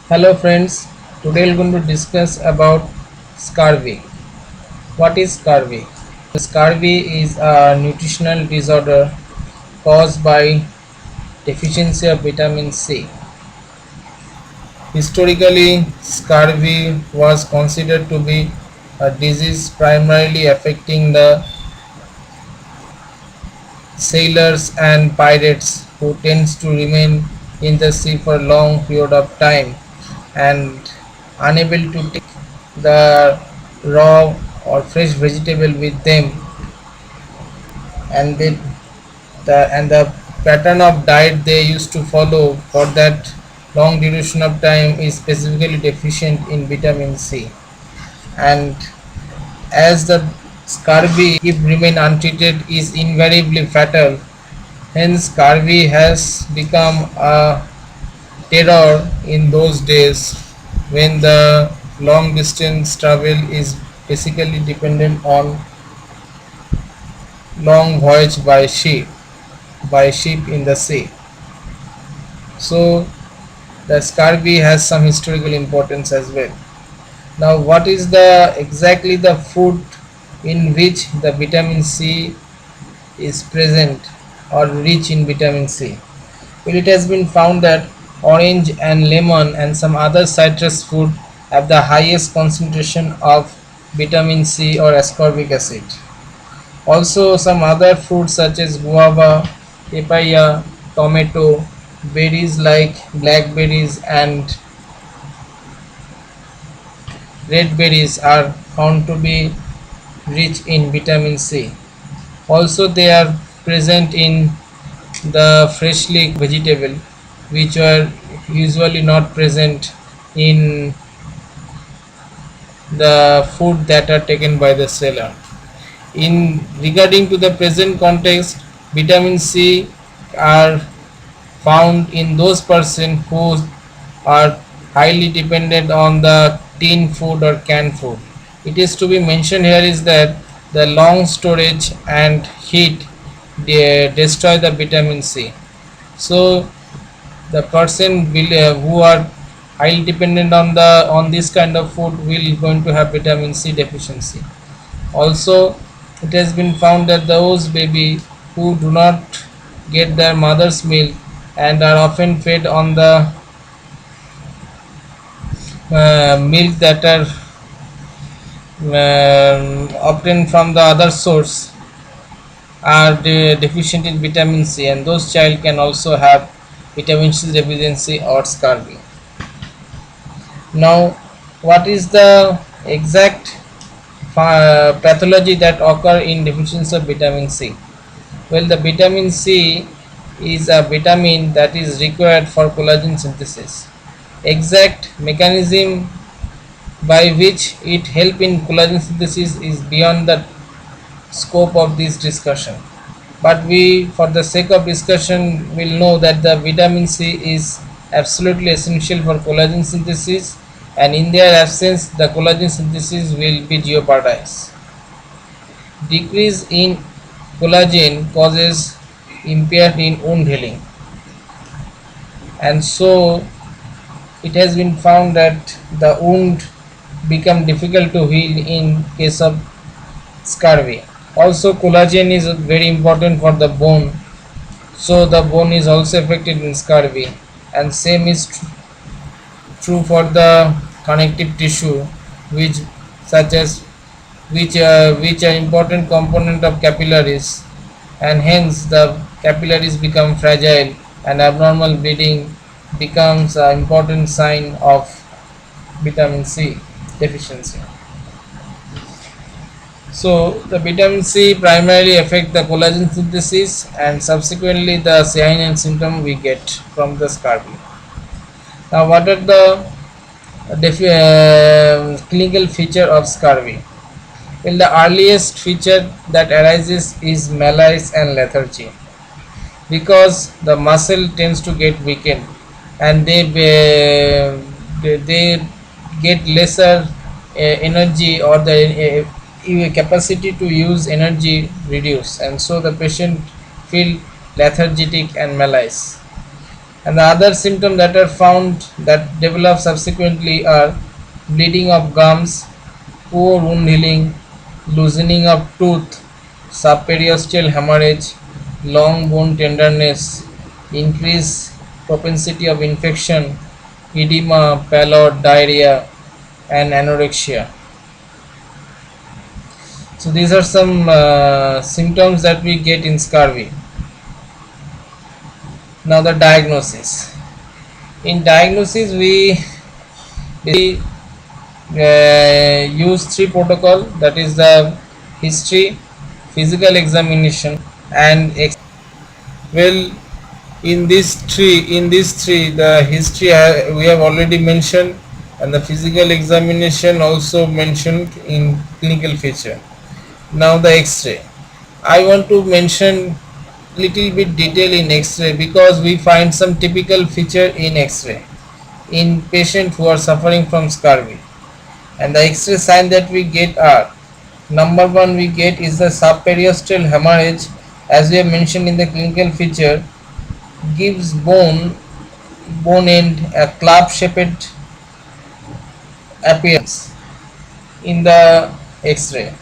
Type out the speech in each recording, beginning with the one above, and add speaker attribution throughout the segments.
Speaker 1: Hello friends, today we're going to discuss about scurvy. What is scurvy? Scurvy is a nutritional disorder caused by deficiency of vitamin C. Historically, scurvy was considered to be a disease primarily affecting the sailors and pirates who tends to remain in the sea for a long period of time and unable to take the raw or fresh vegetable with them, and the pattern of diet they used to follow for that long duration of time is specifically deficient in vitamin C. And as the scurvy, if remain untreated, is invariably fatal. Hence scurvy has become a terror in those days when the long distance travel is basically dependent on long voyage by ship in the sea. So the scurvy has some historical importance as well. Now what is the exactly the food in which the vitamin C is present or rich in vitamin C? Well, it has been found that orange and lemon and some other citrus food have the highest concentration of vitamin C or ascorbic acid. Also, some other fruits such as guava, papaya, tomato, berries like blackberries and red berries are found to be rich in vitamin C. Also, they are present in the freshly vegetable, which are usually not present in the food that are taken by the seller. In regarding to the present context, vitamin C are found in those person who are highly dependent on the tin food or canned food. It is to be mentioned here is that the long storage and heat they destroy the vitamin C. So the person will who are highly dependent on this kind of food will going to have vitamin C deficiency. Also, it has been found that those baby who do not get their mother's milk and are often fed on the milk that are obtained from the other source are deficient in vitamin C, and those child can also have vitamin C deficiency or scurvy. Now, what is the exact pathology that occur in deficiency of vitamin C? Well, the vitamin C is a vitamin that is required for collagen synthesis. Exact mechanism by which it help in collagen synthesis is beyond the scope of this discussion. But we, for the sake of discussion, will know that the vitamin C is absolutely essential for collagen synthesis, and in their absence, the collagen synthesis will be jeopardized. Decrease in collagen causes impairment in wound healing, and so it has been found that the wound become difficult to heal in case of scurvy. Also, collagen is very important for the bone, so the bone is also affected in scurvy, and same is true for the connective tissue, which such as which are important component of capillaries, and hence the capillaries become fragile and abnormal bleeding becomes an important sign of vitamin C deficiency. So the vitamin C primarily affect the collagen synthesis and subsequently the cyanide symptom we get from the scurvy. Now what are the clinical feature of scurvy? Well, the earliest feature that arises is malaise and lethargy, because the muscle tends to get weakened and they get lesser energy, or the capacity to use energy reduce, and so the patient feel lethargic and malaise. And the other symptoms that are found that develop subsequently are bleeding of gums, poor wound healing, loosening of tooth, subperiosteal hemorrhage, long bone tenderness, increased propensity of infection, edema, pallor, diarrhea, and anorexia. So these are some symptoms that we get in scurvy. Now the diagnosis. In diagnosis, we use three protocol, that is the history, physical examination, and well, in this three the history we have already mentioned, and the physical examination also mentioned in clinical feature. Now the x-ray, I want to mention little bit detail in x-ray because we find some typical feature in x-ray in patients who are suffering from scurvy. And the x-ray sign that we get are: number one, we get is the subperiosteal hemorrhage, as we have mentioned in the clinical feature, gives bone end a club shaped appearance in the x-ray.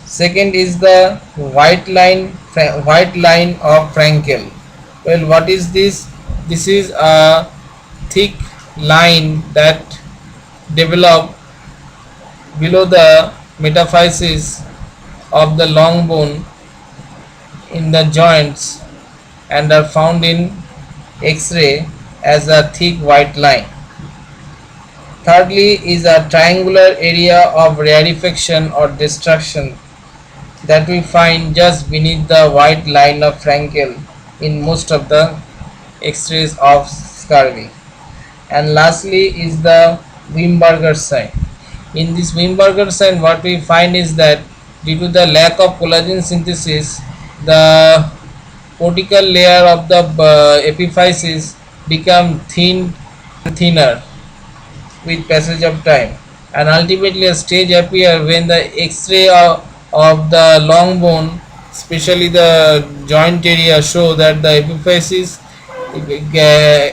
Speaker 1: Second is the white line of Frankel. Well, what is this? This is a thick line that develop below the metaphysis of the long bone in the joints and are found in x-ray as a thick white line. Thirdly is a triangular area of rarefaction or destruction that we find just beneath the white line of Frankel in most of the x-rays of scurvy. And lastly is the Wimberger sign. In this Wimberger sign, what we find is that due to the lack of collagen synthesis, the cortical layer of the epiphysis become thinner with passage of time, and ultimately a stage appear when the x-ray of the long bone, especially the joint area, show that the epiphysis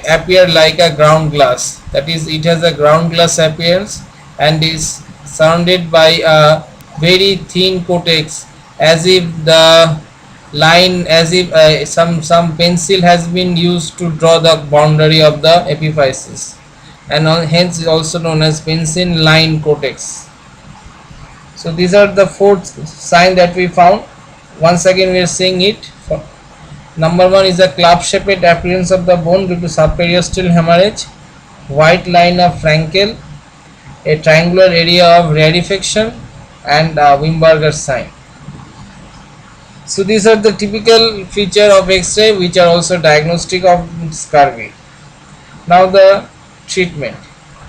Speaker 1: appear like a ground glass, that is, it has a ground glass appearance and is surrounded by a very thin cortex, as if the line, as if some pencil has been used to draw the boundary of the epiphysis, and hence is also known as pencil line cortex. So these are the four signs that we found. Once again we are seeing it. Number one is the club shaped appearance of the bone due to subperiosteal hemorrhage, white line of Frankel, a triangular area of rarefaction, and a Wimberger sign. So these are the typical feature of X-ray which are also diagnostic of scurvy. Now the treatment.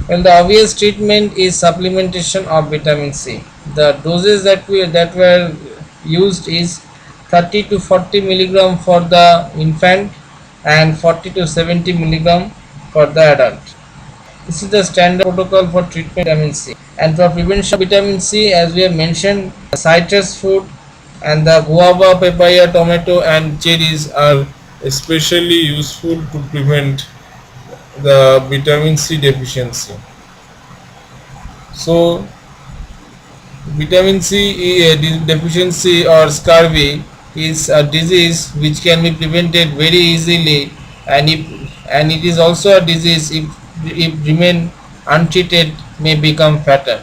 Speaker 1: Well, the obvious treatment is supplementation of vitamin C. The doses that were used is 30 to 40 milligram for the infant and 40 to 70 milligram for the adult. This is the standard protocol for treatment of vitamin C. And for prevention of vitamin C, as we have mentioned, citrus fruit and the guava, papaya, tomato and cherries are especially useful to prevent the vitamin C deficiency. So vitamin C deficiency or scurvy is a disease which can be prevented very easily, and it is also a disease if remain untreated may become fatal.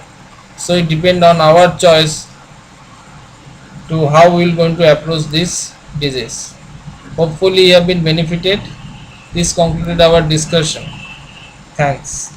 Speaker 1: So it depends on our choice to how we are going to approach this disease. Hopefully you have been benefited. This concluded our discussion. Thanks.